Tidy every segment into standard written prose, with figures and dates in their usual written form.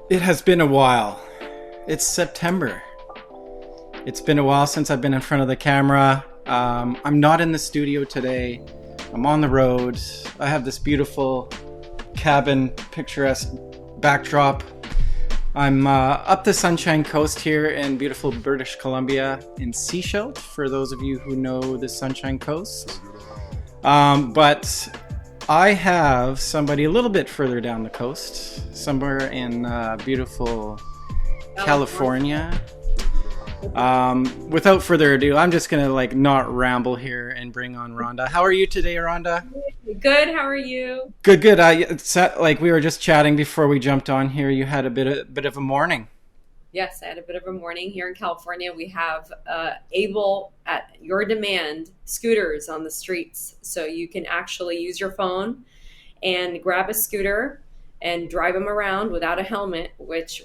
It has been a while. It's September. It's been a while since I've been in front of the camera. I'm not in the studio today. I'm on the road. I have this beautiful cabin, picturesque backdrop. I'm up the Sunshine Coast here in beautiful British Columbia in Seashell, for those of you who know the Sunshine Coast. But I have somebody a little bit further down the coast, somewhere in beautiful California. Without further ado, I'm just gonna not ramble here and bring on Rhonda. How are you today, Rhonda? Good. How are you? Good, good. It's like we were just chatting before we jumped on here. You had a bit of a morning. Yes, I had a bit of a morning here in California. We have able, at your demand, scooters on the streets. So you can actually use your phone and grab a scooter and drive them around without a helmet, which,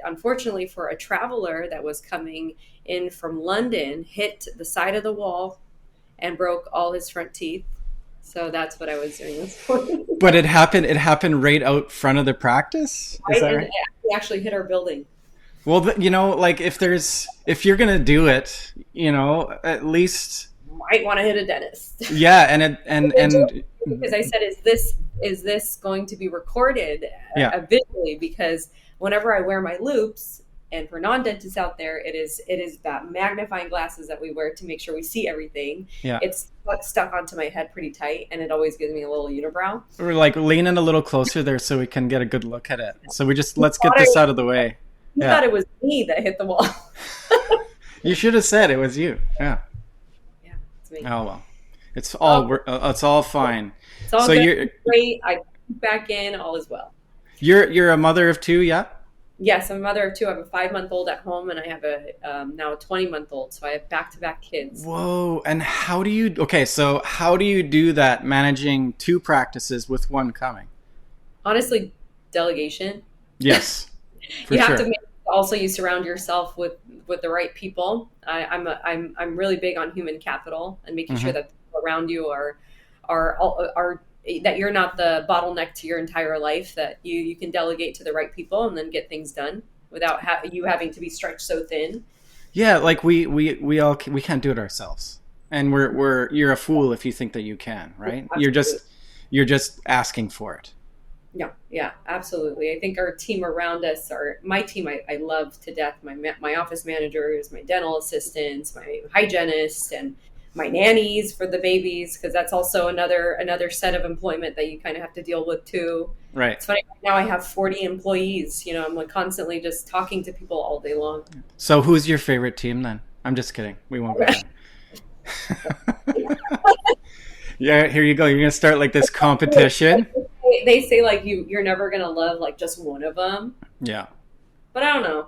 unfortunately for a traveler that was coming in from London, hit the side of the wall and broke all his front teeth. So that's what I was doing this morning. But it happened right out front of the practice? Is that right? It actually hit our building. Well, if you're gonna do it, at least Might want to hit a dentist. yeah, and because I said, is this going to be recorded yeah, visually? Because whenever I wear my loops, and for non-dentists out there, it is that magnifying glasses that we wear to make sure we see everything. yeah. It's stuck onto my head pretty tight, and it always gives me a little unibrow. We're leaning a little closer there so we can get a good look at it. So let's get this out of the way. You thought it was me that hit the wall. You should have said it was you. Yeah. Yeah, it's me. Oh well, it's all fine. It's all So good. you're Great. I back in. All is well. you're a mother of two, yeah? Yes, I'm a mother of two. I have a 5-month-old at home, and I have now a 20-month-old. So I have back-to-back kids. Whoa! And how do you do that, managing two practices with one coming? Honestly, delegation. Yes, for You have sure. to you surround yourself with the right people. I'm really big on human capital and making sure Mhm. that people around you are that you're not the bottleneck to your entire life, that you can delegate to the right people and then get things done without you having to be stretched so thin. Yeah, we can't do it ourselves, and you're a fool if you think that you can, right? Absolutely. You're just asking for it. Yeah, absolutely. I think our team around us my team. I love to death. My office managers, my dental assistants, my hygienists, and my nannies for the babies, because that's also another set of employment that you kind of have to deal with too. Right. It's funny, right now I have 40 employees. I'm constantly just talking to people all day long. So who's your favorite team then? I'm just kidding. We won't go there. Yeah, here you go. You're gonna start this competition. They say you're never gonna love just one of them, Yeah. but I don't know.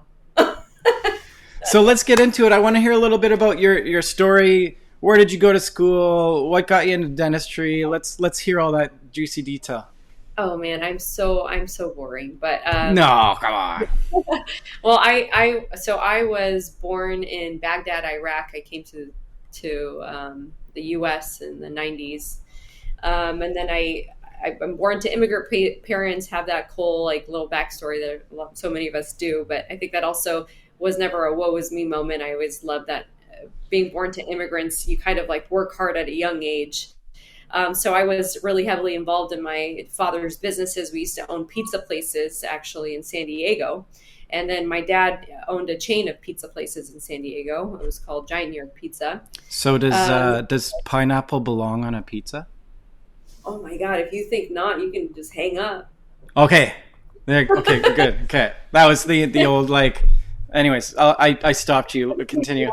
So let's get into it. I want to hear a little bit about your story. Where did you go to school? What got you into dentistry? Let's hear all that juicy detail. Oh man, I'm so boring. But No, come on. well, I was born in Baghdad, Iraq. I came to the U.S. in the 90s, and then I'm born to immigrant parents. Have that whole little backstory that so many of us do. But I think that also was never a woe is me moment. I always loved that being born to immigrants, you kind of work hard at a young age. So I was really heavily involved in my father's businesses. We used to own pizza places actually in San Diego. And then my dad owned a chain of pizza places in San Diego. It was called Giant New York Pizza. So does pineapple belong on a pizza? Oh my God, if you think not, you can just hang up. Okay. Okay, good. Okay. That was the old anyways, I stopped you. Continue.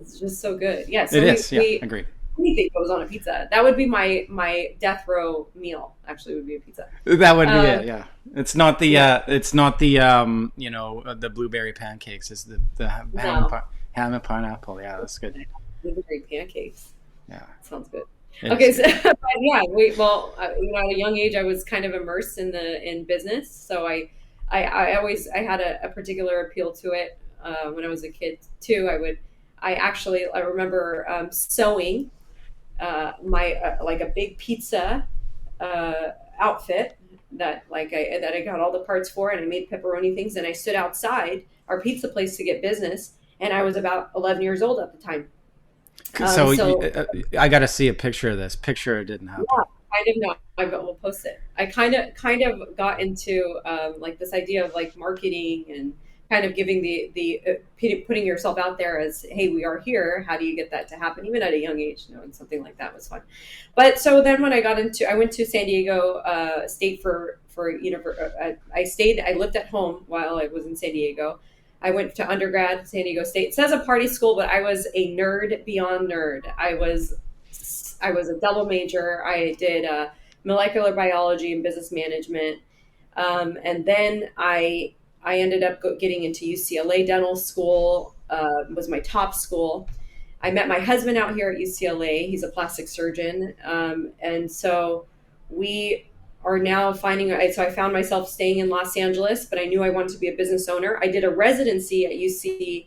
It's just so good. Yeah, so It is. Yeah, agreed. anything goes on a pizza. That would be my death row meal. Actually, would be a pizza. That would be it. Yeah, it's not the the blueberry pancakes. It's the ham No, and pineapple. Yeah, that's good. blueberry pancakes. Yeah, Sounds good. it Okay, is so good. but yeah, at a young age, I was kind of immersed in business. So I had a particular appeal to it when I was a kid too. I remember sewing my like a big pizza outfit that I got all the parts for, and I made pepperoni things, and I stood outside our pizza place to get business, and I was about 11 years old at the time. So I got to see a picture of this. Picture it didn't happen. Yeah, kind of not. We'll post it. I kind of got into like this idea of like marketing and kind of giving putting yourself out there as, hey, we are here. How do you get that to happen? Even at a young age, and something like that was fun. But so then when I went to San Diego State for I lived at home while I was in San Diego. I went to undergrad at San Diego State. It says a party school, but I was a nerd beyond nerd. I was a double major. I did molecular biology and business management. And then I ended up getting into UCLA Dental School, was my top school. I met my husband out here at UCLA. He's a plastic surgeon. And so we are now so I found myself staying in Los Angeles, but I knew I wanted to be a business owner. I did a residency at UCSD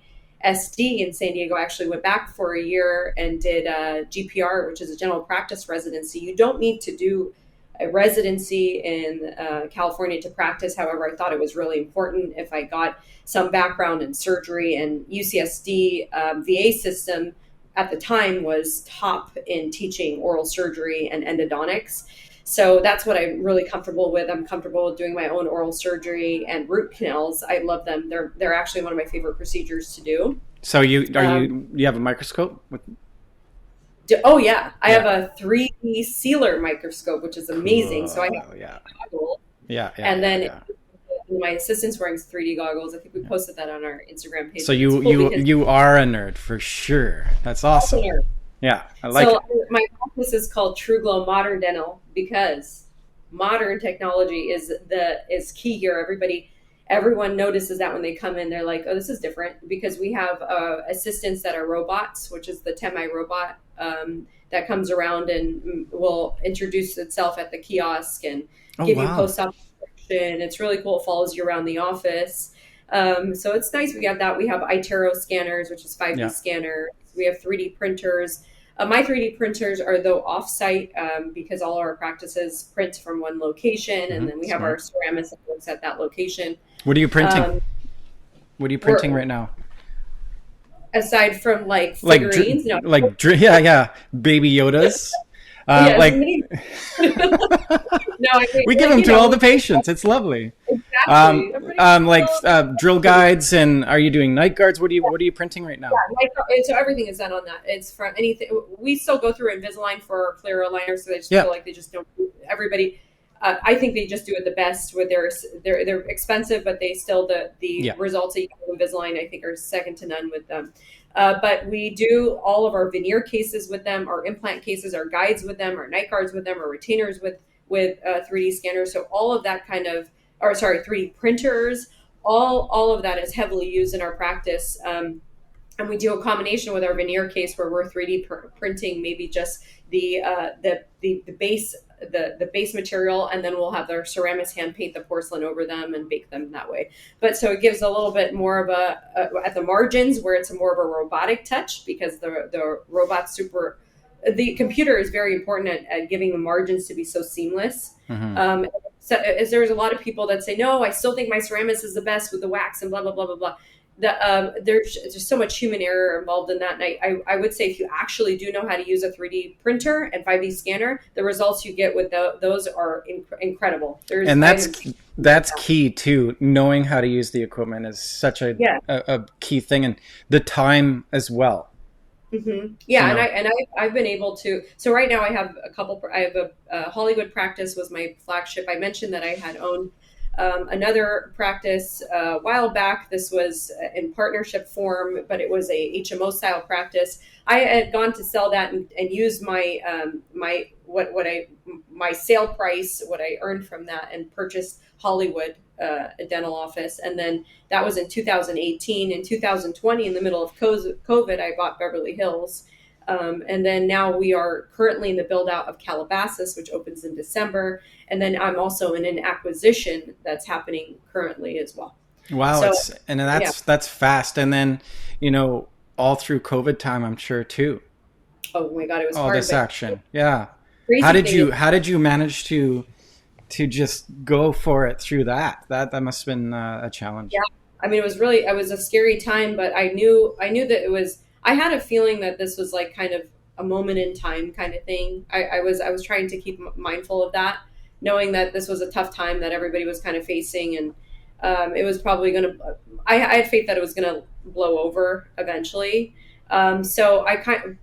in San Diego. I actually went back for a year and did a GPR, which is a general practice residency. You don't need to do a residency in California to practice. However, I thought it was really important if I got some background in surgery, and UCSD VA system at the time was top in teaching oral surgery and endodontics. So that's what I'm really comfortable with. I'm comfortable with doing my own oral surgery and root canals. I love them. They're actually one of my favorite procedures to do. So you have a microscope? Oh yeah, I have a 3D sealer microscope, which is amazing. So I have goggles. And then my assistant's wearing 3D goggles. I think we posted that on our Instagram page. So you are a nerd for sure. That's awesome. Yeah, I like it. My practice is called True Glow Modern Dental because modern technology is key here. Everyone notices that when they come in, they're like, oh, this is different, because we have assistants that are robots, which is the Temi robot that comes around and will introduce itself at the kiosk and give you post-op instruction. It's really cool. It follows you around the office. So it's nice. We have that. We have iTero scanners, which is 5D scanner. We have 3D printers. My 3D printers are though off-site because all our practices print from one location, and then we have our ceramist that works at that location. What are you printing? What are you printing right now? Aside from like figurines, Baby Yodas. We give them to all the patients. It's lovely. Exactly. Drill guides, and are you doing night guards? What are you printing right now? Yeah, so everything is done on that. It's from anything. We still go through Invisalign for our clear aligners, so they just feel like they just don't. Everybody, I think they just do it the best with they're expensive, but they still the results that you get with Invisalign, I think, are second to none with them. But we do all of our veneer cases with them, our implant cases, our guides with them, our night guards with them, our retainers with 3D scanners. So all of that 3D printers, all of that is heavily used in our practice. And we do a combination with our veneer case where we're 3D printing maybe just the base material, and then we'll have our ceramists hand paint the porcelain over them and bake them that way. But so it gives a little bit more of at the margins where it's more of a robotic touch, because the robot's the computer is very important at giving the margins to be so seamless. So there's a lot of people that say, no, I still think my ceramist is the best with the wax and blah, blah, blah, blah, blah. There's just so much human error involved in that. And I would say if you actually do know how to use a 3D printer and 5D scanner, the results you get with those are incredible. That's key too. Knowing how to use the equipment is such a key thing, and the time as well. Mm-hmm. Yeah, I've been able to. So right now I have a Hollywood practice was my flagship. I mentioned that I had owned another practice a while back. This was in partnership form, but it was a HMO style practice. I had gone to sell that and use my my sale price, what I earned from that, and purchased Hollywood, a dental office. And then that was in 2018. In 2020, in the middle of COVID, I bought Beverly Hills. And then now we are currently in the build out of Calabasas, which opens in December. And then I'm also in an acquisition that's happening currently as well. Wow. That's fast. And then, all through COVID time, I'm sure too. Oh my God, it was all hard. This action. Yeah. How did you manage to to just go for it through that must have been a challenge. Yeah. I mean, it was a scary time, but I knew that I had a feeling that this was like kind of a moment in time kind of thing. I was trying to keep mindful of that, knowing that this was a tough time that everybody was kind of facing, and it was probably going to, I had faith that it was going to blow over eventually. So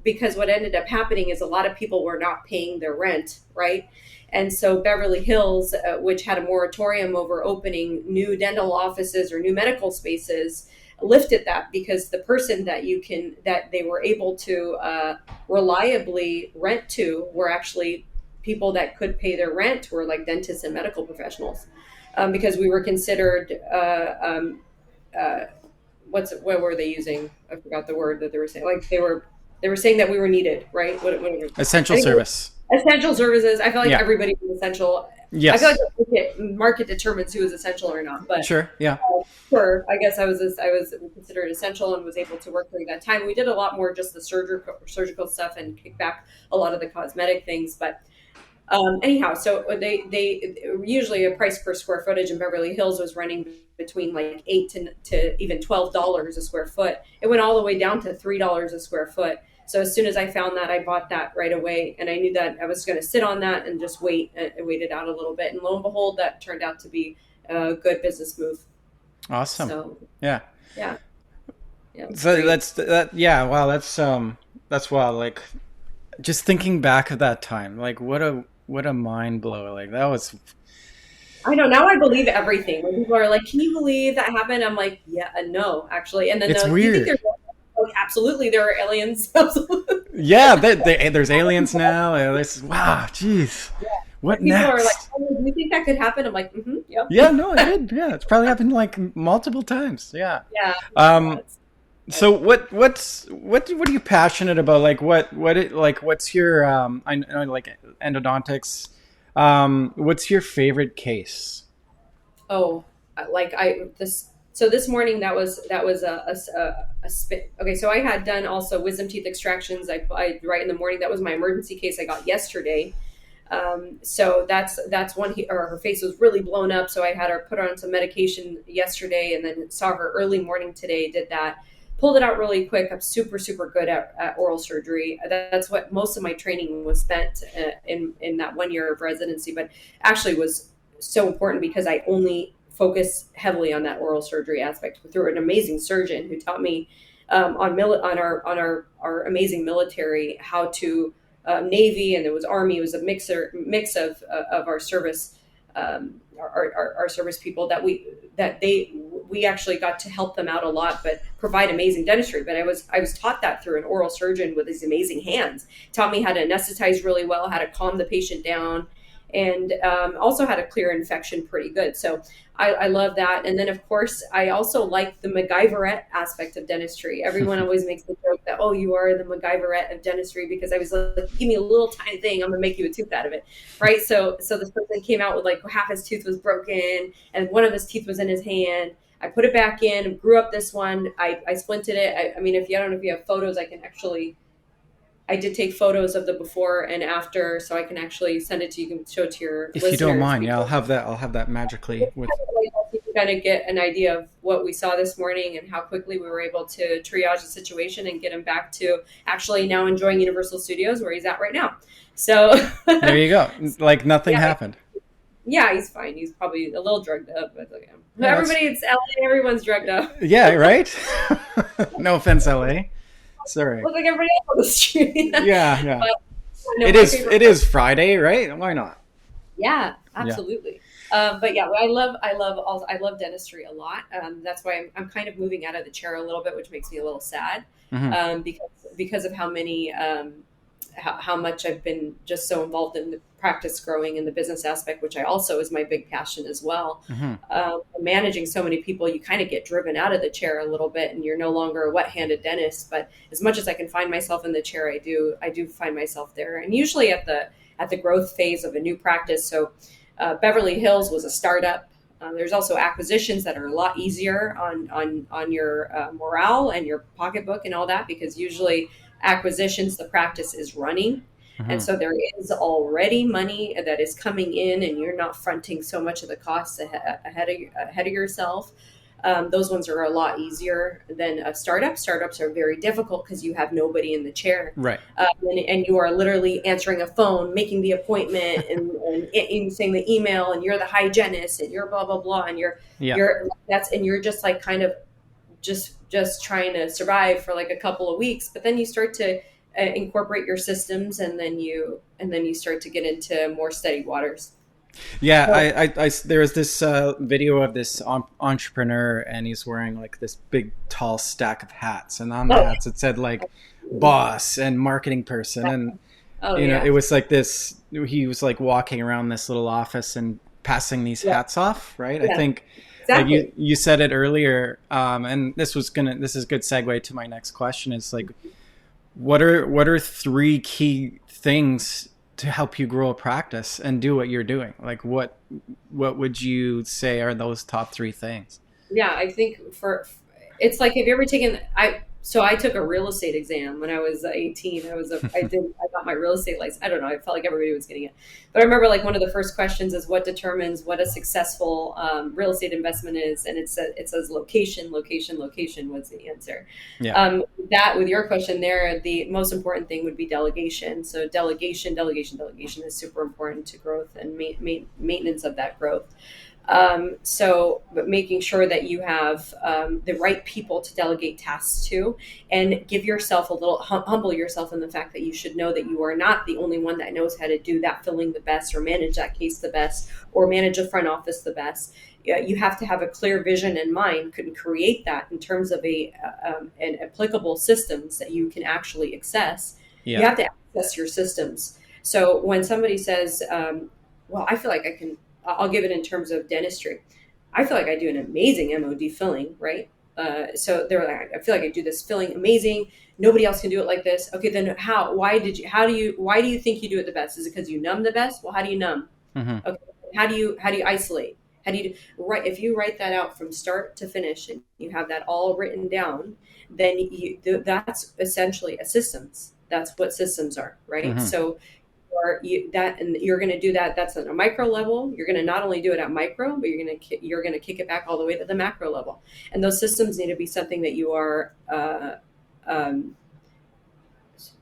because what ended up happening is a lot of people were not paying their rent, right? And so Beverly Hills, which had a moratorium over opening new dental offices or new medical spaces, lifted that because the person that they were able to reliably rent to were actually people that could pay their rent, were like dentists and medical professionals, because we were considered what were they using? I forgot the word that they were saying. Like they were saying that we were needed, right? What Essential service. Essential services. I feel like Yeah. everybody was essential. Yes. I feel like the market determines who is essential or not. But Sure. Yeah. sure, I guess I was considered essential and was able to work during that time. We did a lot more just the surgical stuff and kick back a lot of the cosmetic things, but. Anyhow, so they usually a price per square footage in Beverly Hills was running between like $8 to even $12 a square foot. It went all the way down to $3 a square foot. So as soon as I found that, I bought that right away, and I knew that I was going to sit on that and just wait it out a little bit. And lo and behold, that turned out to be a good business move. Awesome. So, yeah. Yeah. So that. Yeah. Wow. That's wild. Like, just thinking back of that time, like what a mind blower. Like that was. I know, now I believe everything. When people are like, "Can you believe that happened?" I'm like, "Yeah, no, actually." And then it's you weird. think absolutely, there are aliens. Absolutely. Yeah, there's aliens now. Wow, jeez. Yeah. What people next? Are like, "Oh, do you think that could happen?" I'm like, "Yeah." Yeah, no, it did. Yeah, it's probably happened like multiple times. Yeah. Yeah. So what are you passionate about? Like what's your I know like endodontics. What's your favorite case? Oh, So this morning that was a spit. Okay, so I had done also wisdom teeth extractions. I right in the morning. That was my emergency case I got yesterday. So that's one. Her face was really blown up, so I had her put on some medication yesterday, and then saw her early morning today. Did that. Pulled it out really quick. I'm super good at oral surgery. That's what most of my training was spent in that 1 year of residency, but actually was so important because I only focus heavily on that oral surgery aspect through an amazing surgeon who taught me on our amazing military how to Navy, and it was Army. It was a mix of our service. Our service people that we actually got to help them out a lot, but provide amazing dentistry. But I was taught that through an oral surgeon with his amazing hands. Taught me how to anesthetize really well, how to calm the patient down, and also how to clear infection pretty good. So I love that. And then of course I also like the MacGyverette aspect of dentistry. Everyone always makes the joke that, oh, you are the MacGyverette of dentistry, because I was like, give me a little tiny thing, I'm gonna make you a tooth out of it, right? So this person came out with like half his tooth was broken and one of his teeth was in his hand. I put it back in, grew up this one. I splinted it. I mean, I don't know if you have photos, I did take photos of the before and after, so I can actually send it to you. You can show it to your if listeners. you don't mind. Yeah, I'll have that magically. With you can kind of get an idea of what we saw this morning and how quickly we were able to triage the situation and get him back to actually now enjoying Universal Studios, where he's at right now. So there you go. Like nothing happened. Yeah, he's fine. He's probably a little drugged up, but okay. Yeah, everybody, it's LA. Everyone's drugged up. Yeah, right. No offense, LA. Sorry. Looks like everybody else on the street. Yeah. But, no, it is Friday, right? Why not? Yeah, absolutely. Yeah. But yeah, I love dentistry a lot. That's why I'm kind of moving out of the chair a little bit, which makes me a little sad. Mm-hmm. Because of how many how much I've been just so involved in the practice growing and the business aspect, which I also is my big passion as well. Mm-hmm. Managing so many people, you kind of get driven out of the chair a little bit, and you're no longer a wet-handed dentist. But as much as I can find myself in the chair, I do find myself there, and usually at the growth phase of a new practice. So Beverly Hills was a startup. There's also acquisitions that are a lot easier on your morale and your pocketbook and all that, because usually acquisitions, the practice is running. And so there is already money that is coming in, and you're not fronting so much of the costs ahead of yourself. Those ones are a lot easier than a startup. Startups are very difficult because you have nobody in the chair, Right. And you are literally answering a phone, making the appointment, and saying the email, and you're the hygienist, and you're blah blah blah, and you're just like kind of just trying to survive for like a couple of weeks. But then you start to incorporate your systems, and then you start to get into more steady waters. Yeah, I there was this video of this entrepreneur, and he's wearing like this big tall stack of hats, and on the hats it said like boss and marketing person, and it was like this. He was like walking around this little office and passing these hats off, right? I think exactly. like you said it earlier, and this is a good segue to my next question. Is like, what are three key things to help you grow a practice and do what you're doing? Like what would you say are those top three things? Yeah, I think it's like, have you ever taken, I took a real estate exam when I was 18. I got my real estate license. I don't know. I felt like everybody was getting it, but I remember like one of the first questions is what determines what a successful real estate investment is, and it says location was the answer. Yeah. That with your question there, the most important thing would be delegation. So delegation is super important to growth and maintenance of that growth. But making sure that you have the right people to delegate tasks to, and give yourself a little, humble yourself in the fact that you should know that you are not the only one that knows how to do that filling the best, or manage that case the best, or manage a front office the best. You have to have a clear vision in mind, can create that in terms of an applicable systems that you can actually access. Yeah. You have to access your systems. So when somebody says, well, I feel like I'll give it in terms of dentistry. I feel like I do an amazing MOD filling, right? So they're like, I feel like I do this filling amazing. Nobody else can do it like this. Okay, then how? Why do you think you do it the best? Is it because you numb the best? Well, how do you numb? Mm-hmm. Okay, how do you isolate? How do you right? If you write that out from start to finish, and you have that all written down, then that's essentially a systems. That's what systems are, right? Mm-hmm. So and you're going to do that. That's on a micro level. You're going to not only do it at micro, but you're going to kick it back all the way to the macro level. And those systems need to be something that you are.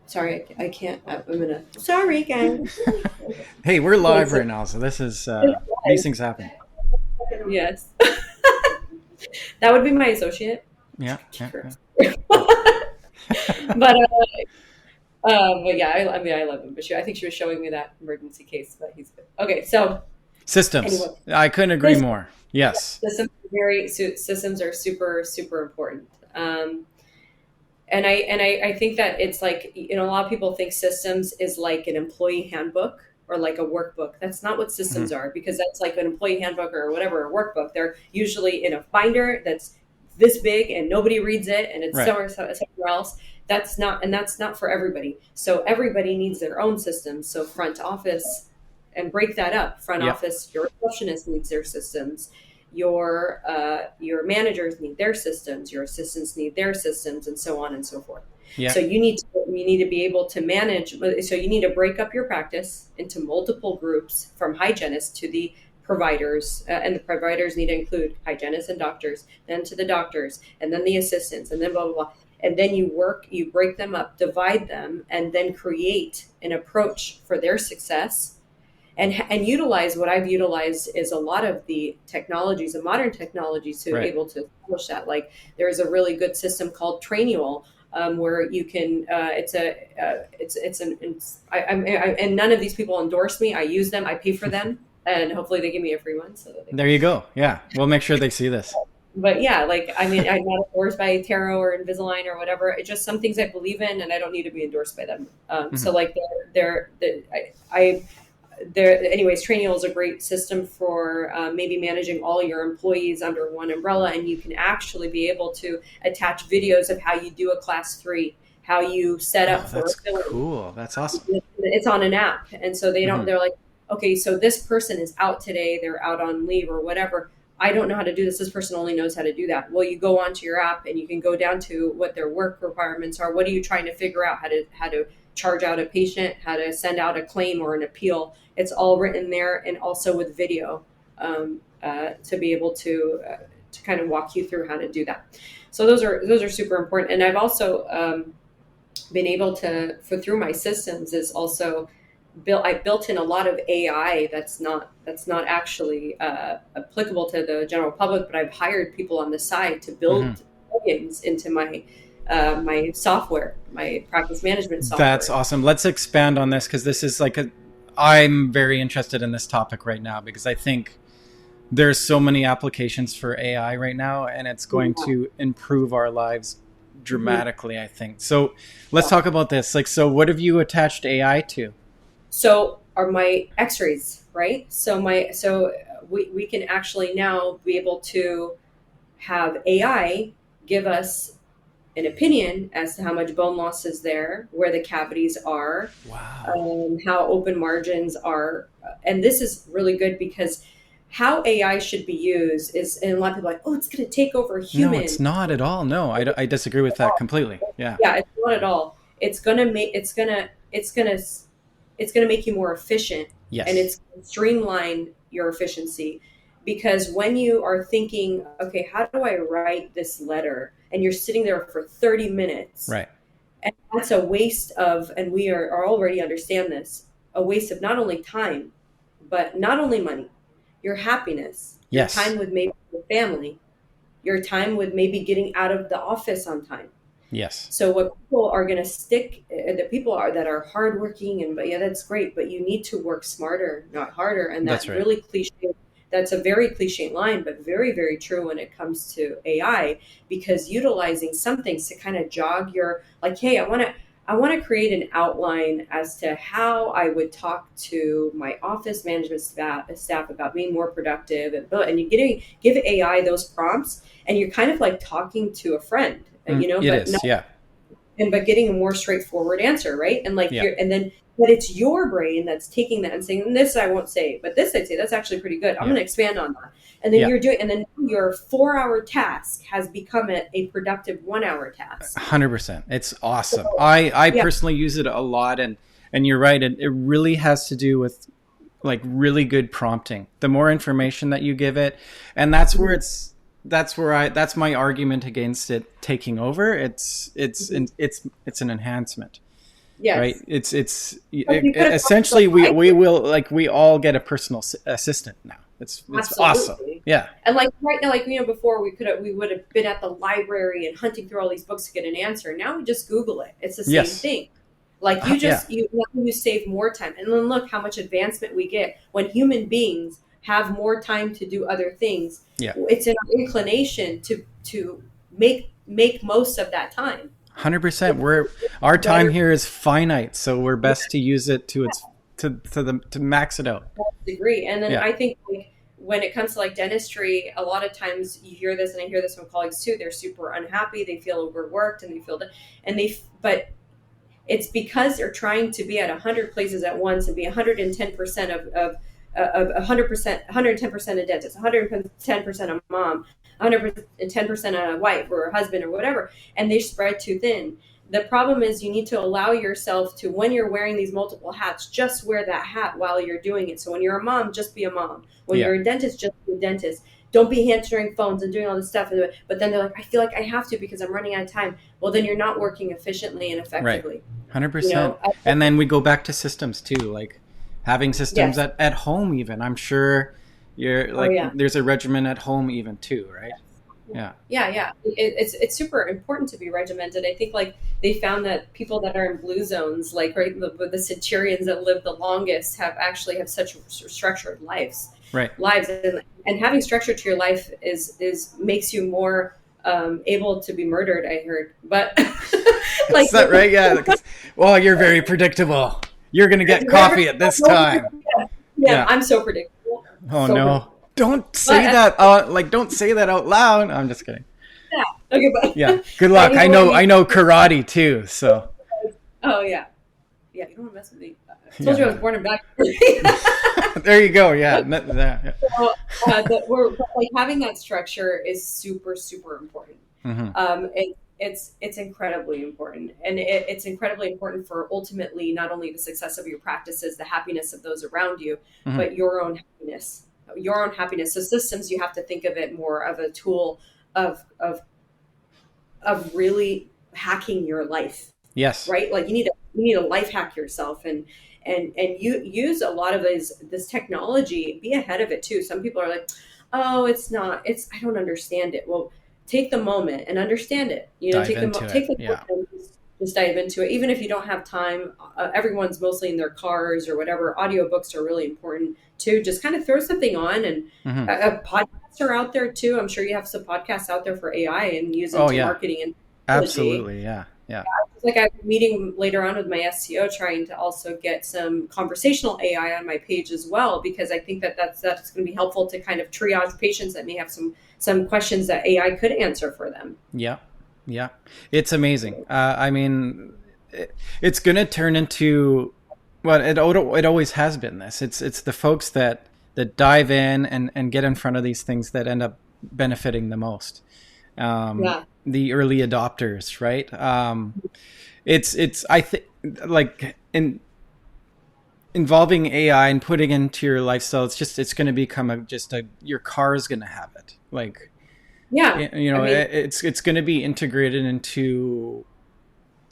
Sorry, I can't. Sorry, guys. Hey, we're live right now, so this is these things happen. Yes, that would be my associate. Yeah. But yeah, I love him. But I think she was showing me that emergency case, but he's good. Okay, so systems. Anyway, I couldn't agree more. Yes. Systems are super, super important. And I think that it's like, a lot of people think systems is like an employee handbook or like a workbook. That's not what systems are, because that's like an employee handbook or whatever, a workbook. They're usually in a binder that's this big and nobody reads it, and it's somewhere else. That's not for everybody. So everybody needs their own systems. So front office, and break that up. Front office, your receptionist needs their systems. Your managers need their systems. Your assistants need their systems, and so on and so forth. Yeah. So you need to be able to manage. So you need to break up your practice into multiple groups, from hygienists to the providers, and the providers need to include hygienists and doctors, then to the doctors, and then the assistants, and then blah, blah, blah. And then you break them up, divide them, and then create an approach for their success, and utilize what I've utilized is a lot of the technologies, the modern technologies, to be able to establish that. Like, there's a really good system called Trainual, where you can, and none of these people endorse me. I use them, I pay for them, and hopefully they give me a free one. So that there you go. Yeah, we'll make sure they see this. But yeah, like, I'm not endorsed by Tarot or Invisalign or whatever. It's just some things I believe in, and I don't need to be endorsed by them. So like, anyways, Trainual is a great system for maybe managing all your employees under one umbrella, and you can actually be able to attach videos of how you do a class 3, how you set up for a filling. Cool. That's awesome. It's on an app, and so they're like, okay, so this person is out today, they're out on leave or whatever. I don't know how to do this. This person only knows how to do that. Well, you go onto your app and you can go down to what their work requirements are. What are you trying to figure out? How to charge out a patient, how to send out a claim or an appeal. It's all written there, and also with video to be able to kind of walk you through how to do that. So those are super important. And I've also been able to, through my systems, is also I built in a lot of AI that's not actually applicable to the general public, but I've hired people on the side to build plugins into my my software, my practice management software. That's awesome. Let's expand on this, because this is I'm very interested in this topic right now, because I think there's so many applications for AI right now, and it's going to improve our lives dramatically, I think. So let's talk about this. So what have you attached AI to? So are my x-rays, right? So we can actually now be able to have AI give us an opinion as to how much bone loss is there, where the cavities are, how open margins are. And this is really good, because how AI should be used is, and a lot of people are like, oh, it's going to take over humans. No, it's not at all. No, I disagree with that completely. Yeah, it's not at all. It's going to make you more efficient. Yes. And it's going to streamline your efficiency, because when you are thinking, okay, how do I write this letter? And you're sitting there for 30 minutes. Right. And that's a waste of, and we are already understand this, a waste of not only time, but not only money, your happiness, yes, your time with maybe your family, your time with maybe getting out of the office on time. Yes. So what people are going to stick, the people that are hardworking, and that's great, but you need to work smarter, not harder. And that's right. Really cliche. That's a very cliche line, but very, very true when it comes to AI, because utilizing some things to kind of jog your, hey, I want to create an outline as to how I would talk to my office management staff about being more productive, and you give AI those prompts, and you're kind of like talking to a friend, but getting a more straightforward answer, right? And but it's your brain that's taking that and saying, this I won't say, but this I'd say, that's actually pretty good. I'm going to expand on that. And then and then your 4-hour task has become a productive 1-hour task. 100%. It's awesome. So, I personally use it a lot, and you're right. It really has to do with really good prompting. The more information that you give it, and that's my argument against it taking over. It's an enhancement. Yes. Right. It's essentially we will we all get a personal assistant now. It's awesome. Yeah. And right now, before we would have been at the library and hunting through all these books to get an answer. Now we just Google it. It's the same thing. You save more time. And then look how much advancement we get when human beings have more time to do other things. Yeah. It's in our inclination to make most of that time. 100%. Our time here is finite, so we're best to use it to max it out. Agree. And then I think when it comes to dentistry, a lot of times you hear this, and I hear this from colleagues too. They're super unhappy. They feel overworked, and they feel but it's because they're trying to be at 100 places at once and be 110% of 110% a dentist, 110% a mom, 110% a wife or a husband or whatever, and they spread too thin. The problem is you need to allow yourself to, when you're wearing these multiple hats, just wear that hat while you're doing it. So when you're a mom, just be a mom. When you're a dentist, just be a dentist. Don't be answering phones and doing all this stuff. But then they're like, I feel like I have to because I'm running out of time. Well, then you're not working efficiently and effectively. Right. 100%. And then we go back to systems too, having systems at home even. I'm sure you're there's a regimen at home even too, right? Yeah. It's super important to be regimented. I think they found that people that are in blue zones, the centurions that live the longest have such structured lives. Right. Lives, and having structure to your life is makes you more able to be murdered, I heard. But is that right? Yeah. Well, you're very predictable. You're gonna get coffee at this time. Yeah, I'm so predictable. Oh no. Predictable. Don't say that. Don't say that out loud. I'm just kidding. Yeah. Okay, but good luck. I know karate too. So. Oh yeah. Yeah, you don't want to mess with me. I told you I was born in back. There you go. Yeah. So, having that structure is super, super important. Mm-hmm. it's incredibly important, and it's incredibly important for ultimately not only the success of your practices, the happiness of those around you, Hmm. but your own happiness. So systems, you have to think of it more of a tool of really hacking your life, Yes. right? Like you need to life hack yourself, and you use a lot of this technology, be ahead of it too. Some people are like, oh, it's not, it's, I don't understand it. Well, take the moment and understand it. Dive Take into it. take the Yeah. moment and just dive into it. Even if you don't have time, everyone's mostly in their cars or whatever. Audiobooks are really important too. Just kind of throw something on, and Hmm. podcasts are out there too. I'm sure you have some podcasts out there for AI and use Oh into yeah. marketing and technology. Absolutely. Yeah. Yeah. It's like I'm meeting later on with my SEO, trying to also get some conversational AI on my page as well, because I think that that's going to be helpful to kind of triage patients that may have some questions that AI could answer for them. Yeah. Yeah. It's amazing. I mean, it's going to turn into well, it always has been this. It's the folks that dive in and get in front of these things that end up benefiting the most. Yeah. The early adopters, right? It's I think like involving AI and putting into your lifestyle. It's going to become just a your car is going to have it. Like Yeah. I mean, it's going to be integrated into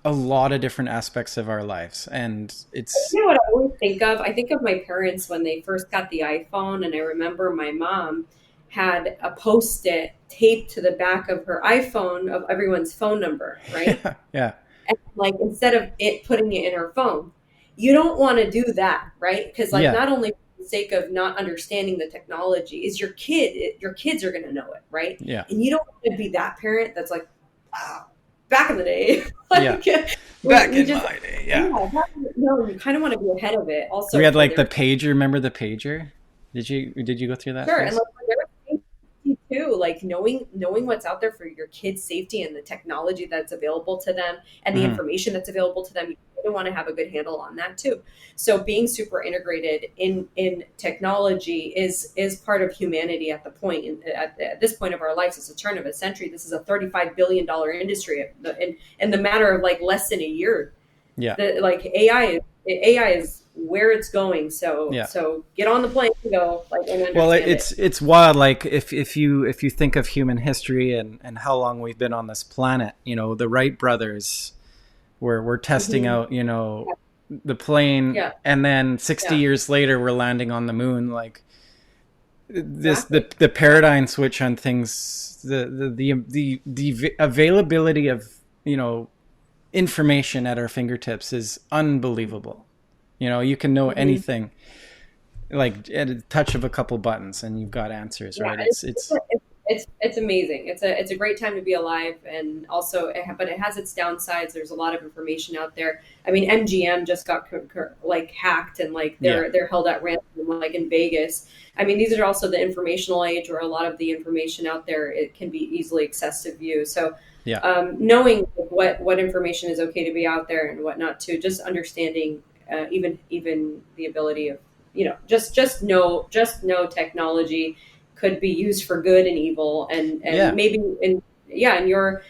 a lot of different aspects of our lives, and it's you know what I always think of? I think of my parents when they first got the iPhone, and I remember my mom had a post-it taped to the back of her iPhone of everyone's phone number, right? yeah, yeah, And like instead of it putting it in her phone, you don't want to do that, right? Because like yeah, not only for the sake of not understanding the technology, is your kids are going to know it, right? yeah, And you don't want to be that parent that's like, wow, back in the day, yeah. like Back we in just, my day, yeah, yeah, no, you kind of want to be ahead of it we also had for like the their, pager. Remember the pager? Did you go through that sure, and phase? like for their safety too, like knowing what's out there for your kids' safety and the technology that's available to them and the Hmm. information that's available to them, you want to have a good handle on that too. So being super integrated in technology is part of humanity at the point at this point of our lives. It's a turn of a century. This is a $35 billion industry in the matter of like less than a year. Yeah, The like AI is where it's going. So yeah. get on the plane and go like and Well, understand it. it's wild. Like if you think of human history and how long we've been on this planet, the Wright brothers were testing Hmm. out, the plane, Yeah, and then 60 yeah, years later we're landing on the moon. Like this, exactly. the paradigm switch on things, the availability of information at our fingertips is unbelievable. You can know Hmm. anything like at a touch of a couple buttons and you've got answers, Yeah, right? It's it's amazing. It's a great time to be alive, and also, but it has its downsides. There's a lot of information out there. I mean, MGM just got like hacked, and like yeah, they're held at ransom, like in Vegas. I mean, these are also the informational age, where a lot of the information out there it can be easily accessed to view. So, yeah, knowing what information is okay to be out there and what not to, just understanding, even the ability of just know technology could be used for good and evil, and yeah. maybe in your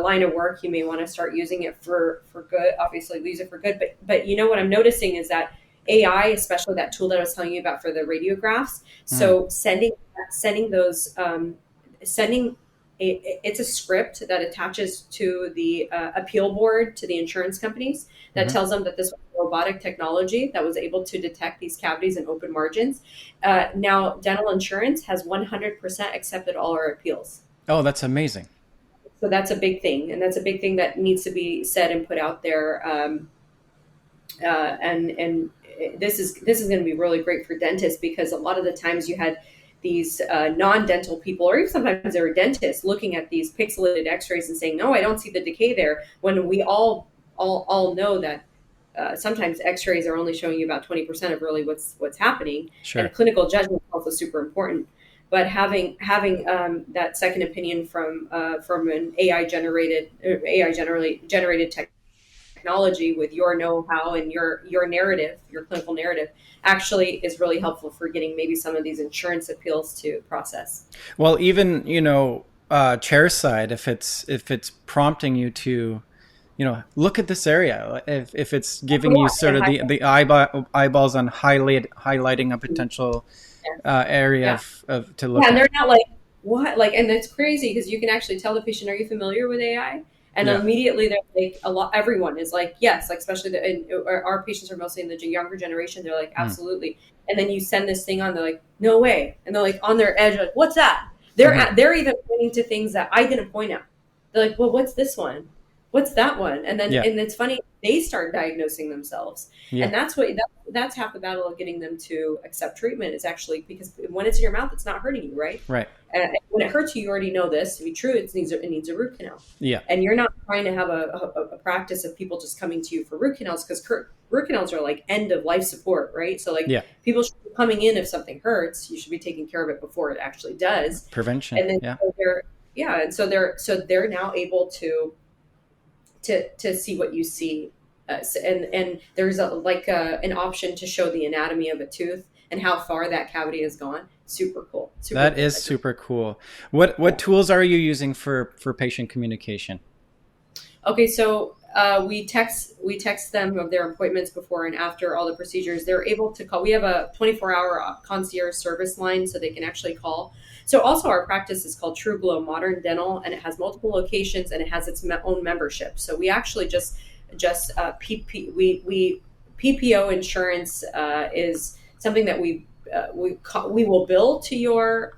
line of work you may want to start using it for good. Obviously use it for good, but you know what I'm noticing is that AI, especially that tool that I was telling you about for the radiographs, Mhm. so sending those sending it's a script that attaches to the appeal board to the insurance companies that Mhm. tells them that this was robotic technology that was able to detect these cavities and open margins. Now, dental insurance has 100% accepted all our appeals. Oh, that's amazing. So that's a big thing. And that's a big thing that needs to be said and put out there. And this is going to be really great for dentists, because a lot of the times you had these non-dental people, or even sometimes they were dentists, looking at these pixelated x-rays and saying, no, I don't see the decay there, when we all know that sometimes x-rays are only showing you about 20% of really what's happening, and Sure. clinical judgment is also super important. But having that second opinion from an AI generally generated technology with your know-how and your narrative, your clinical narrative, actually is really helpful for getting maybe some of these insurance appeals to process. Well, even chair side, if it's prompting you to, look at this area, if it's giving you sort of the eyeballs on highlighting a potential area Yeah. of to Yeah, look and they're at. not like, what? Like, and it's crazy because you can actually tell the patient, are you familiar with AI? And Yeah. immediately they're like, everyone is like, yes, like, especially our patients are mostly in the younger generation. They're like, Mm. absolutely. And then you send this thing on, they're like, no way. And they're like on their edge, like, what's that? Hmm. They're even pointing to things that I didn't point out. They're like, well, what's this one? What's that one? And then, Yeah. and it's funny, they start diagnosing themselves. Yeah. And that's half the battle of getting them to accept treatment is actually because when it's in your mouth, it's not hurting you, right? Right. When it hurts you, you already know this to be true. It needs a root canal, Yeah. and you're not trying to have a practice of people just coming to you for root canals because root canals are like end of life support, right? So like Yeah. people should be coming in if something hurts, you should be taking care of it before it actually does. Prevention. And then Yeah. they're now able to see what you see, and there's an option to show the anatomy of a tooth and how far that cavity has gone. Super cool. That is super cool. What tools are you using for patient communication? Okay, so we text them of their appointments before and after all the procedures. They're able to call. We have a 24-hour concierge service line, so they can actually call. So also our practice is called True Glow Modern Dental, and it has multiple locations and it has its own membership. So we actually just PPO insurance is something that we will bill to your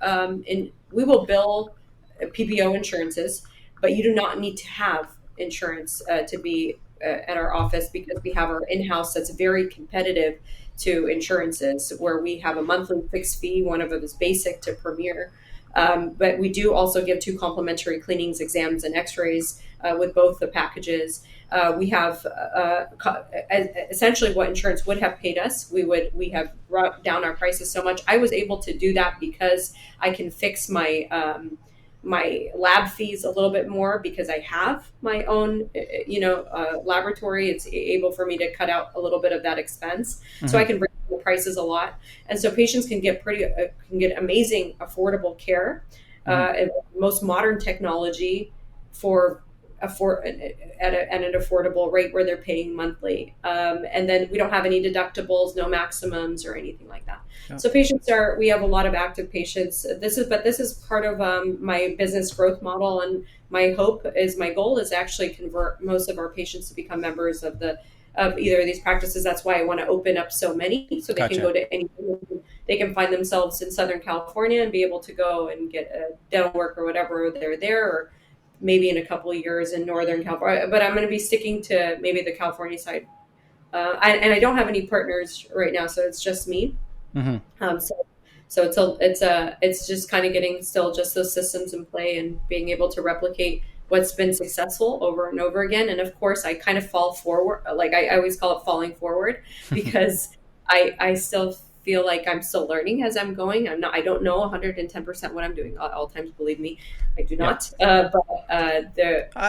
we will bill PPO insurances, but you do not need to have insurance to be at our office because we have our in-house that's very competitive to insurances where we have a monthly fixed fee. One of them is basic to premier. But we do also give 2 complimentary cleanings, exams, and x-rays with both the packages. We have essentially what insurance would have paid us. We have brought down our prices so much. I was able to do that because I can fix my my lab fees a little bit more because I have my own, laboratory. It's able for me to cut out a little bit of that expense, so I can bring the prices a lot, and so patients can get amazing, affordable care, most modern technology for at an affordable rate where they're paying monthly, and then we don't have any deductibles, no maximums or anything like that. Yeah. So we have a lot of active patients. This is part of my business growth model, and my goal is actually convert most of our patients to become members of either of these practices. That's why I want to open up so many, so they can go to any. They can find themselves in Southern California and be able to go and get a dental work or whatever they're there, or maybe in a couple of years in Northern California. But I'm going to be sticking to maybe the California side. And I don't have any partners right now, so it's just me. Mm-hmm. So it's just kind of getting still just those systems in play and being able to replicate what's been successful over and over again. And of course, I kind of fall forward. Like I always call it falling forward because I still feel like I'm still learning as I'm going. I don't know 110% what I'm doing all times. Believe me, I do not. Yeah.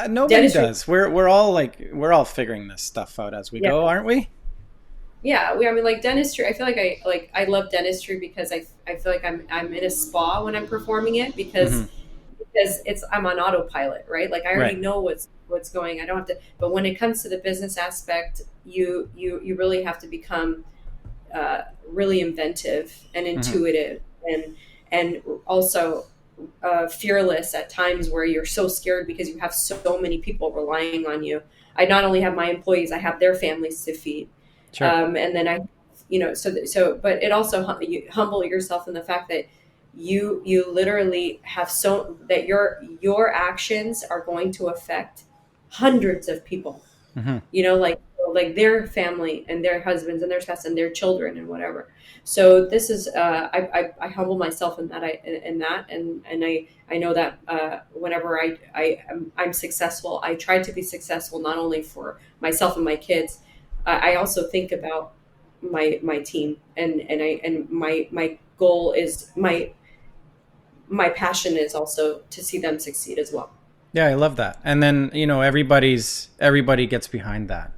Nobody does. We're all figuring this stuff out as we go, aren't we? Yeah, I mean, like dentistry. I feel like I love dentistry because I feel like I'm in a spa when I'm performing it because I'm on autopilot, right? Like I already know what's going. I don't have to. But when it comes to the business aspect, you really have to become really inventive and intuitive, and also fearless at times where you're so scared because you have so many people relying on you. I not only have my employees, I have their families to feed. Sure. And then but it also you humble yourself in the fact that you literally have that your actions are going to affect hundreds of people. Like their family and their husbands and their spouses and their children and whatever. So this is I humble myself in that and I know that whenever I'm successful, I try to be successful not only for myself and my kids. I also think about my team and my goal is my passion is also to see them succeed as well. Yeah, I love that. And then everybody gets behind that.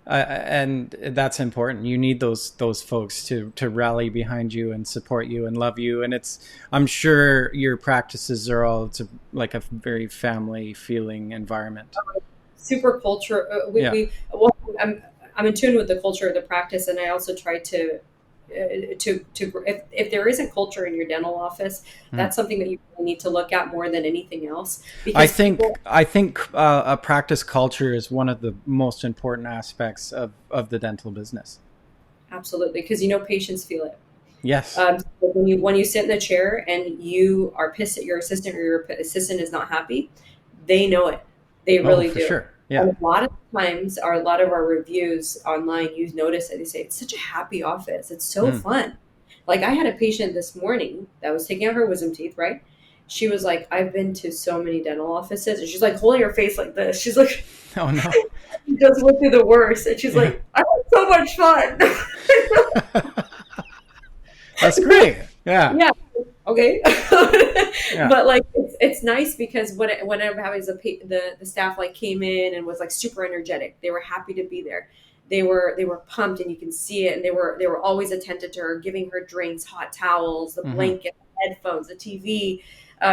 And that's important. You need those folks to rally behind you and support you and love you. And I'm sure your practices are all like a very family feeling environment. Super culture. Well, I'm in tune with the culture of the practice, and I also try to if there isn't culture in your dental office, that's something that you really need to look at more than anything else. I think a practice culture is one of the most important aspects of the dental business. Absolutely, because patients feel it. Yes. When you sit in the chair and you are pissed at your assistant, or your assistant is not happy, they know it. They really do. Sure. Yeah. And a lot of times, a lot of our reviews online, you notice that they say, it's such a happy office. It's so fun. Like, I had a patient this morning that was taking out her wisdom teeth, right? She was like, I've been to so many dental offices. And she's like holding her face like this. She's like, oh no. She just went through the worst. And she's like, I had so much fun. That's great. Yeah. Yeah. Okay. Yeah. But like, it's nice because when I'm having the staff like came in and was like super energetic. They were happy to be there. They were pumped, and you can see it. And they were always attentive to her, giving her drinks, hot towels, the blanket, the headphones, the TV,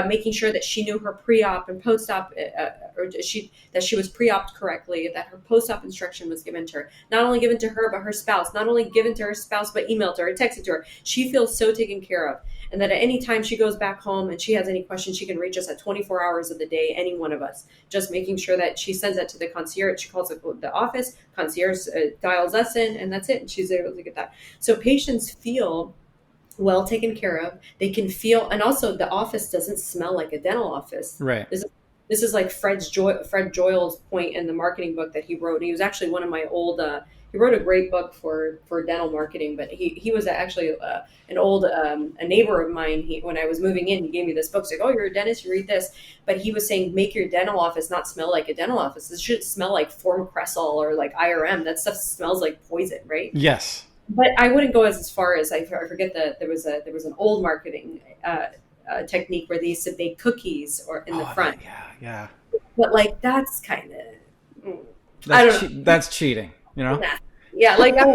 making sure that she knew her pre-op and post-op, that she was pre-oped correctly, that her post-op instruction was given to her. Not only given to her, but her spouse. Not only given to her spouse, but emailed to her, texted to her. She feels so taken care of. And that at any time she goes back home and she has any questions, she can reach us at 24 hours of the day, any one of us. Just making sure that she sends that to the concierge. She calls the office, concierge dials us in, and that's it. And she's able to get that. So patients feel well taken care of. They can feel, and also the office doesn't smell like a dental office. Right. This is like Fred Joyle's point in the marketing book that he wrote. And he was actually one of my old. He wrote a great book for dental marketing, but he was actually an old a neighbor of mine. When I was moving in, he gave me this book. He's like, oh, you're a dentist, you read this. But he was saying, make your dental office not smell like a dental office. This should smell like Formicresol or like IRM. That stuff smells like poison, right? Yes. But I wouldn't go as far as I forget that there was an old marketing technique where they used to bake cookies or in the front. Yeah. But like that's kind of I don't know. That's cheating, Yeah, like I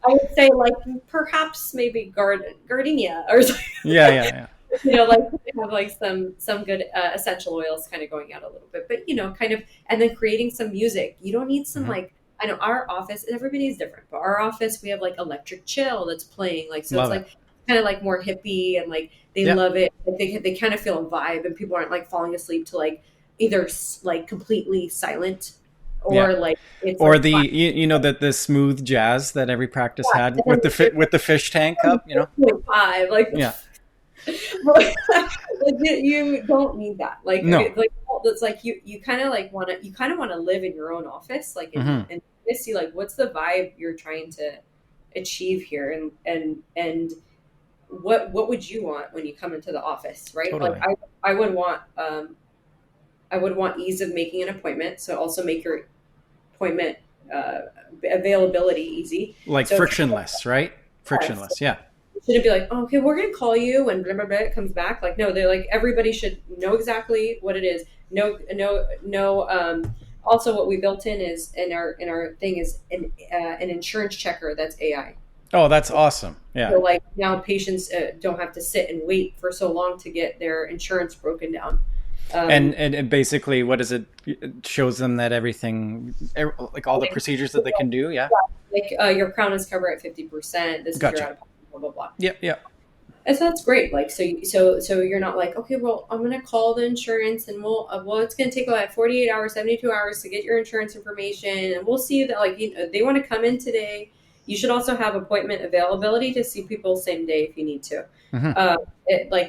would say like perhaps maybe gardenia or something. Yeah. Like have like some good essential oils kind of going out a little bit, but kind of, and then creating some music. You don't need some like, I know our office, everybody's different, but our office, we have like electric chill that's playing, like, so love it's like kind of like more hippie, and like they love it. Like, they kind of feel a vibe, and people aren't like falling asleep to like either like completely silent or like it's or like the the smooth jazz that every practice had with the fish tank up, 5 like like, you don't need that. Like, no. It's like you kind of like want to live in your own office, like and see like what's the vibe you're trying to achieve here, and what would you want when you come into the office, right? Totally. Like I would want ease of making an appointment, so also make your appointment availability easy, like so frictionless, right? Frictionless, yeah. Shouldn't be like, oh, okay, we're gonna call you when blah, blah, blah, it comes back. Like, no, they're like, everybody should know exactly what it is. No. Also, what we built in is in our thing is an insurance checker that's AI. Oh, that's awesome. Yeah. So like now patients don't have to sit and wait for so long to get their insurance broken down. And basically, what is it? It shows them that everything, like all the procedures that they can do. Yeah. Like your crown is covered at 50%. This gotcha. Is your out-of-pocket, blah blah blah. Yep. And so that's great. Like, so you're not like, okay, well, I'm going to call the insurance and it's going to take like 48 hours, 72 hours to get your insurance information. And we'll see that like, they want to come in today. You should also have appointment availability to see people same day if you need to.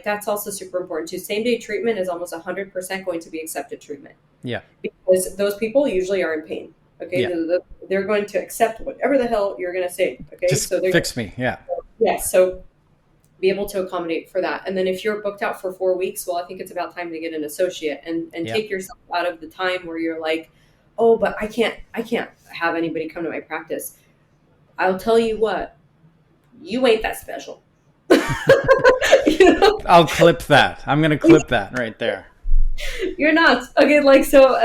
That's also super important too. Same day treatment is almost 100% going to be accepted treatment. Yeah. Because those people usually are in pain. Okay. Yeah. They're going to accept whatever the hell you're going to say. Okay. Just so fix me. Yeah. Yeah. So be able to accommodate for that. And then if you're booked out for 4 weeks, well, I think it's about time to get an associate and take yourself out of the time where you're like, oh, but I can't have anybody come to my practice. I'll tell you what, you ain't that special. I'll clip that. I'm going to clip that right there. You're not. Okay. Like, so,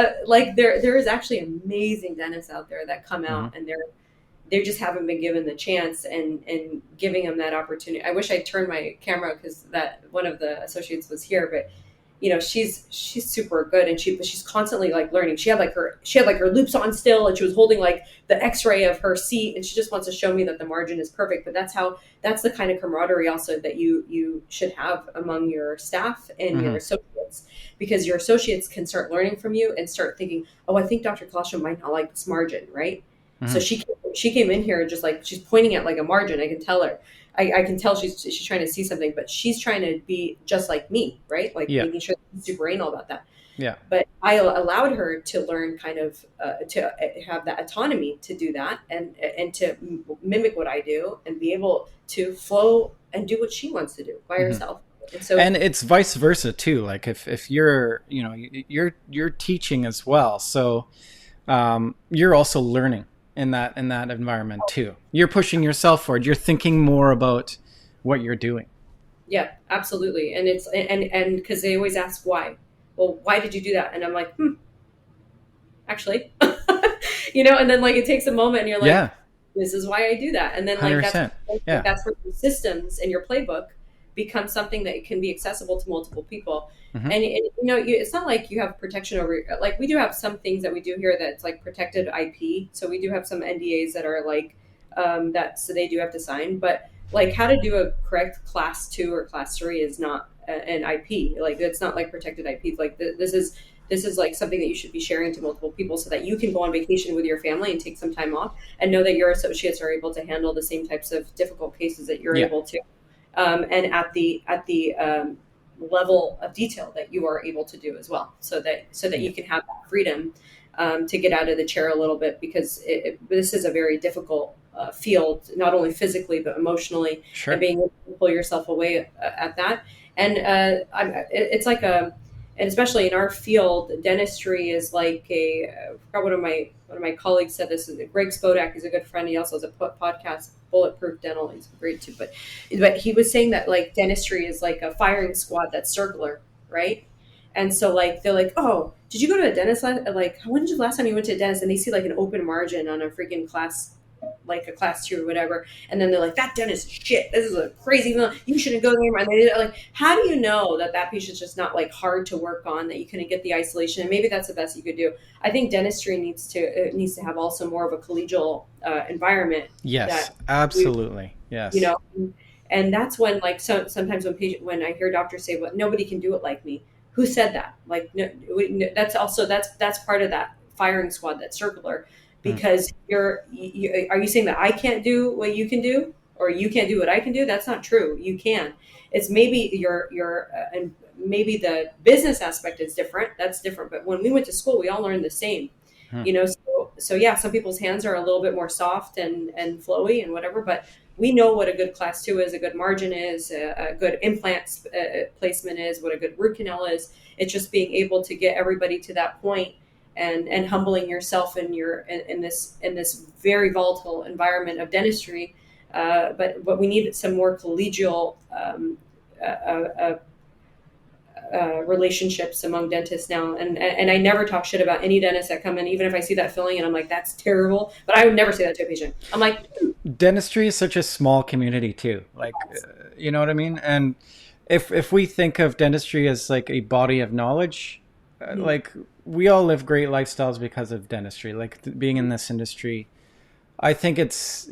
there is actually amazing dentists out there that come out and they just haven't been given the chance, and giving them that opportunity. I wish I turned my camera because that one of the associates was here, but she's super good, and but she's constantly like learning. She had like her loops on still, and she was holding like the x-ray of her seat, and she just wants to show me that the margin is perfect. But that's the kind of camaraderie also that you should have among your staff and your associates, because your associates can start learning from you and start thinking, oh, I think Dr. Kalasho might not like this margin, right? So she came in here just like she's pointing at like a margin. I can tell her. I can tell she's trying to see something, but she's trying to be just like me, right? Like making sure she's super anal about that. Yeah. But I allowed her to learn kind of to have that autonomy to do that, and to mimic what I do, and be able to flow and do what she wants to do by herself. And it's vice versa too. Like if you're you're teaching as well, so you're also learning in that environment too. You're pushing yourself forward. You're thinking more about what you're doing. Yeah, absolutely. And it's and because they always ask why. Well, why did you do that? And I'm like, actually, and then like it takes a moment, and you're like, this is why I do that. And then like that's where your systems and your playbook become something that can be accessible to multiple people. And it's not like you have protection over, like we do have some things that we do here that's like protected IP. So we do have some NDAs that are like so they do have to sign, but like how to do a correct class 2 or class 3 is not an IP. Like it's not like protected IP. Like this is like something that you should be sharing to multiple people, so that you can go on vacation with your family and take some time off, and know that your associates are able to handle the same types of difficult cases that you're able to, and at the level of detail that you are able to do as well, so that you can have that freedom to get out of the chair a little bit, because this is a very difficult field, not only physically but emotionally, and being able to pull yourself away at that. And it's like and especially in our field, dentistry is like I forgot one of my colleagues said this. Greg Spodak is a good friend. He also has a podcast, Bulletproof Dental. He's great too. But he was saying that like dentistry is like a firing squad that's circular, right? And so like they're like, oh, did you go to a dentist? Like, when did last time you went to a dentist? And they see like an open margin on a freaking class, like a class 2 or whatever, and then they're like, that dentist is shit. This is a crazy one. You shouldn't go there. And they're like, how do you know that patient's just not like hard to work on, that you couldn't get the isolation? And maybe that's the best you could do. I think dentistry needs to have also more of a collegial environment. Yes, absolutely. Yes. And that's when like sometimes when I hear doctors say, well, nobody can do it like me. Who said that? Like, no, that's part of that firing squad that's circular. Because are you saying that I can't do what you can do, or you can't do what I can do? That's not true. You can. It's maybe and maybe the business aspect is different. That's different. But when we went to school, we all learned the same. So yeah, some people's hands are a little bit more soft and flowy and whatever. But we know what a good class 2 is, a good margin is, a good implant placement is, what a good root canal is. It's just being able to get everybody to that point. And humbling yourself in this very volatile environment of dentistry, but we need some more collegial relationships among dentists now. And I never talk shit about any dentists that come in, even if I see that filling and I'm like, that's terrible. But I would never say that to a patient. I'm like, dentistry is such a small community too. Like, you know what I mean? And if we think of dentistry as like a body of knowledge, like we all live great lifestyles because of dentistry, like being in this industry. I think it's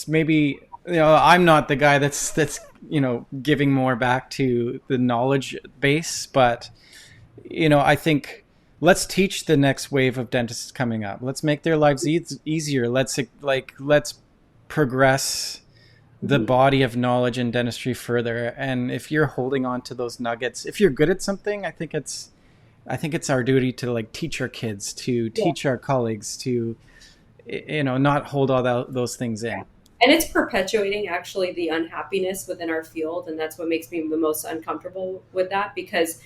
maybe, I'm not the guy that's, giving more back to the knowledge base, but, I think let's teach the next wave of dentists coming up. Let's make their lives easier. Let's progress the body of knowledge in dentistry further. And if you're holding on to those nuggets, if you're good at something, I think it's our duty to like teach our kids, to teach our colleagues, to, not hold all those things in. And it's perpetuating actually the unhappiness within our field. And that's what makes me the most uncomfortable with that, because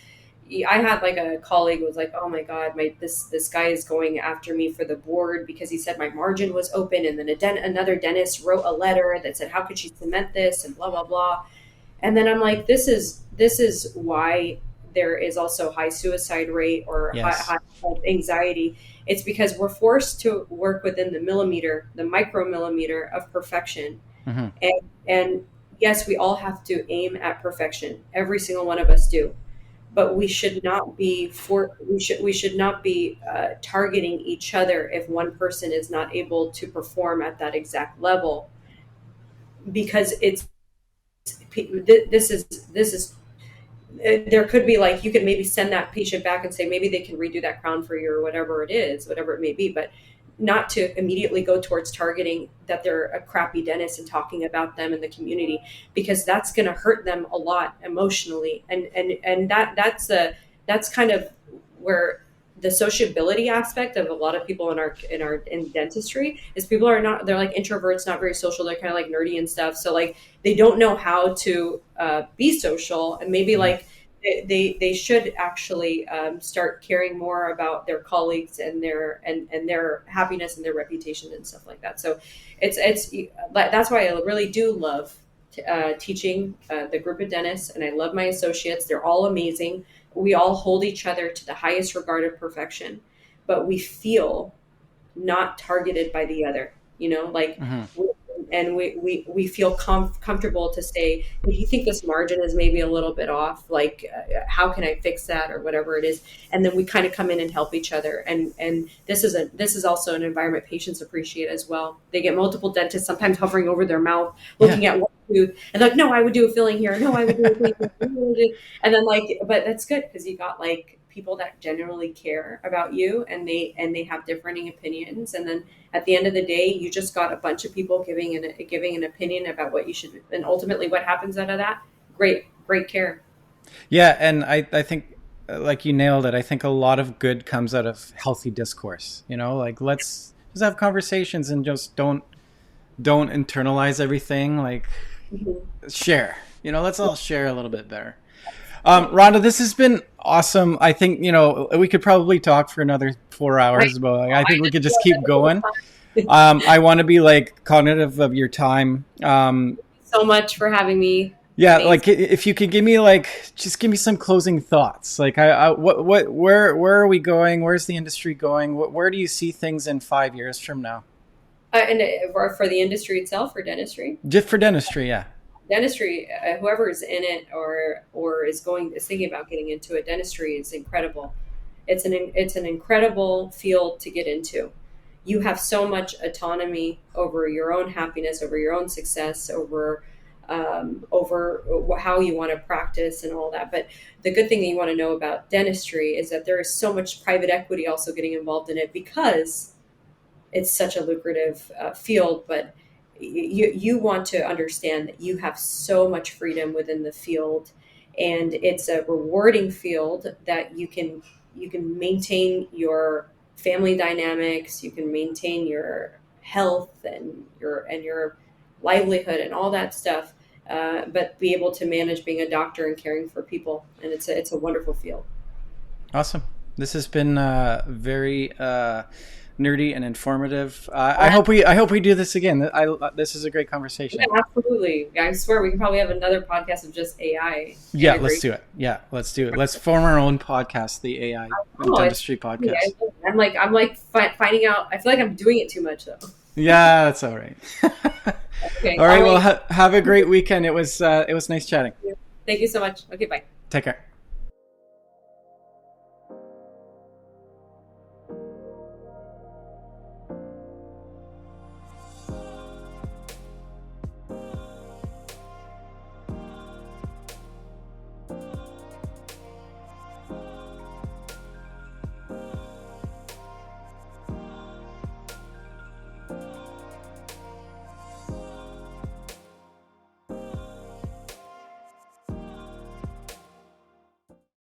I had like a colleague who was like, oh my God, this guy is going after me for the board because he said my margin was open. And then another dentist wrote a letter that said, how could she cement this and blah, blah, blah. And then I'm like, this is why there is also high suicide rate or Yes. high anxiety. It's because we're forced to work within the millimeter, the micromillimeter of perfection. Hmm. And yes, we all have to aim at perfection. Every single one of us do. But we should not be targeting each other if one person is not able to perform at that exact level, because this is there could be like, you could maybe send that patient back and say maybe they can redo that crown for you or whatever it may be, but not to immediately go towards targeting that they're a crappy dentist and talking about them in the community, because that's going to hurt them a lot emotionally. And that's kind of where the sociability aspect of a lot of people in dentistry is, people are not, they're like introverts, not very social, they're kind of like nerdy and stuff, so like they don't know how to be social, and maybe like they should actually start caring more about their colleagues and their happiness and their reputation and stuff like that. So it's that's why I really do love teaching the group of dentists, and I love my associates. They're all amazing. We all hold each other to the highest regard of perfection, but we feel not targeted by the other, like, and we feel comfortable to say, if you think this margin is maybe a little bit off, like, how can I fix that, or whatever it is. And then we kind of come in and help each other. And this is also an environment patients appreciate as well. They get multiple dentists sometimes hovering over their mouth, looking at one tooth, and like, no, I would do a filling here. No, I would do a filling here. And then like, but that's good, because you got like people that genuinely care about you, and they have differing opinions. And then at the end of the day, you just got a bunch of people giving an opinion about what you should, and ultimately what happens out of that, great care. Yeah, and I think, like, you nailed it. I think a lot of good comes out of healthy discourse. Like, let's just have conversations and just don't internalize everything. Like, share. Let's all share a little bit better. Rhonda, this has been awesome. I think, we could probably talk for another 4 hours, but I think we could just keep going. I want to be like cognitive of your time. So much for having me. Yeah. Thanks. Like, if you could give me just give me some closing thoughts. Like, where are we going? Where's the industry going? Where do you see things in 5 years from now? And for the industry itself, or dentistry? Just for dentistry. Yeah. Dentistry, whoever is in it or is thinking about getting into it, dentistry is incredible. It's an incredible field to get into. You have so much autonomy over your own happiness, over your own success, over how you want to practice and all that. But the good thing that you want to know about dentistry is that there is so much private equity also getting involved in it, because it's such a lucrative field. But you want to understand that you have so much freedom within the field, and it's a rewarding field that you can maintain your family dynamics, you can maintain your health and your livelihood and all that stuff, but be able to manage being a doctor and caring for people. And it's a wonderful field. Awesome. This has been very nerdy and informative. I hope we do this again. This is a great conversation. Yeah, absolutely. I swear we can probably have another podcast of just AI. Yeah, let's do it. Yeah, let's do it. Let's form our own podcast, the AI Dentistry podcast. Yeah, I'm like finding out. I feel like I'm doing it too much though. Yeah, that's all right. Okay. All right. Well, have a great weekend. It was nice chatting. Thank you so much. Okay, bye. Take care.